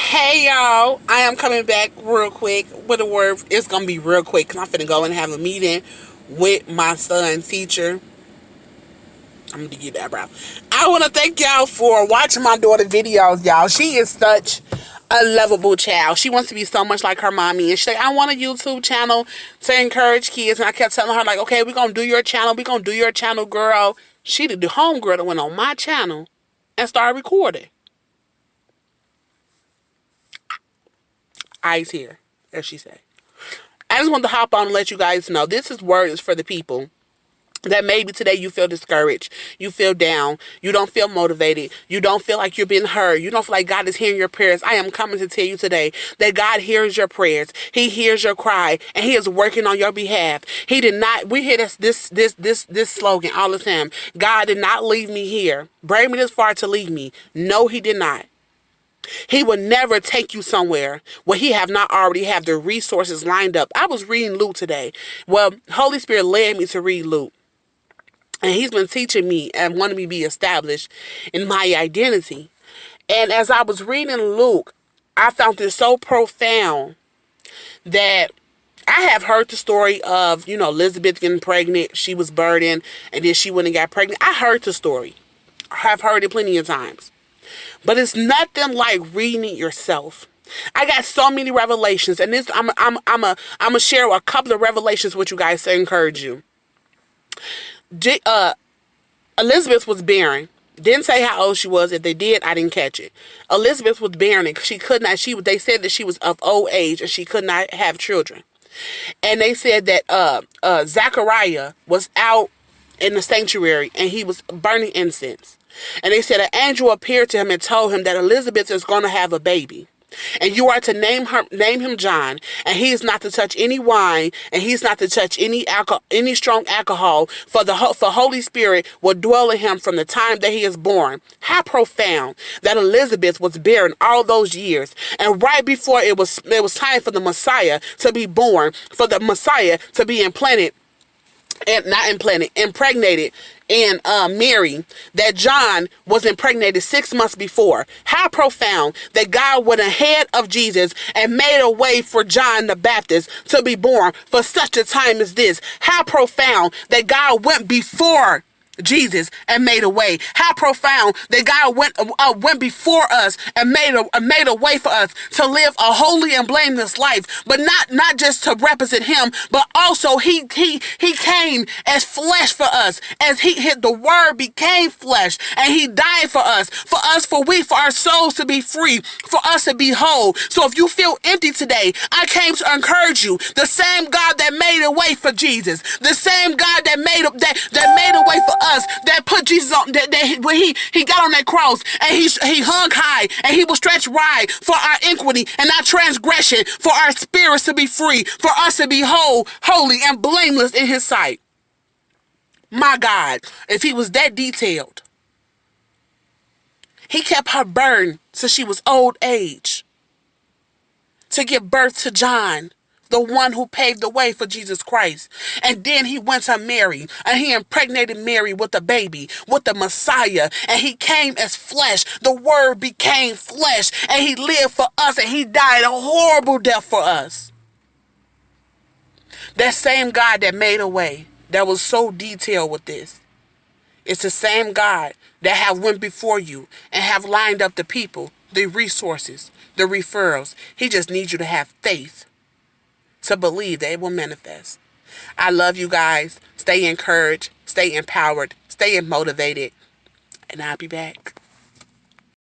Hey y'all, I am coming back real quick with a word. It's gonna be real quick because I'm finna go and have a meeting with my son's teacher. I'm gonna get that, bro. I want to thank y'all for watching my daughter videos, y'all. She is such a lovable child. She wants to be so much like her mommy, and she's like, I want a YouTube channel to encourage kids. And I kept telling her, like, okay, we're gonna do your channel. We're gonna do your channel, girl. She did the homegirl that went on my channel and started recording. Eyes here, as she said. I just want to hop on and let you guys know this is words for the people that maybe today you feel discouraged, you feel down, you don't feel motivated, you don't feel like you're being heard, you don't feel like God is hearing your prayers. I am coming to tell you today that God hears your prayers. He hears your cry, and He is working on your behalf. He did not. We hear this slogan all the time. God did not leave me here, bring me this far to leave me. No, He did not. He will never take you somewhere where He have not already have the resources lined up. I was reading Luke today. Well, Holy Spirit led me to read Luke. And He's been teaching me and wanting me to be established in my identity. And as I was reading Luke, I found it so profound that I have heard the story of, Elizabeth getting pregnant. She was burdened, and then she went and got pregnant. I heard the story. I have heard it plenty of times. But it's nothing like reading it yourself. I got so many revelations, and this I'm gonna share a couple of revelations with you guys to encourage you. Elizabeth was barren. Didn't say how old she was. If they did, I didn't catch it. Elizabeth was barren, and she could not. They said that she was of old age and she could not have children. And they said that Zachariah was out in the sanctuary and he was burning incense. And they said an angel appeared to him and told him that Elizabeth is going to have a baby. And you are to name him John, and he is not to touch any wine, and he's not to touch any strong alcohol, for Holy Spirit will dwell in him from the time that he is born. How profound that Elizabeth was barren all those years, and right before it was time for the Messiah to be born, for the Messiah to be impregnated in Mary, that John was impregnated 6 months before. How profound that God went ahead of Jesus and made a way for John the Baptist to be born for such a time as this. How profound that God went before Jesus and made a way. How profound that God went before us and made a way for us to live a holy and blameless life, but not just to represent Him, but also He came as flesh for us, as the Word became flesh, and He died for us, for our souls to be free, for us to be whole. So if you feel empty today, I came to encourage you. The same God that made a way for Jesus, the same God that made a way for us, that put Jesus on, that when he got on that cross, and he hung high and He was stretched wide for our iniquity and our transgression, for our spirits to be free, for us to be whole, holy, and blameless in His sight. My God, if He was that detailed, He kept her barren till she was old age to give birth to John, the one who paved the way for Jesus Christ. And then He went to Mary, and He impregnated Mary with a baby, with the Messiah, and He came as flesh. The Word became flesh, and He lived for us, and He died a horrible death for us. That same God that made a way, that was so detailed with this, it's the same God that have went before you and have lined up the people, the resources, the referrals. He just needs you to have faith to believe that it will manifest. I love you guys. Stay encouraged, stay empowered, stay motivated, and I'll be back.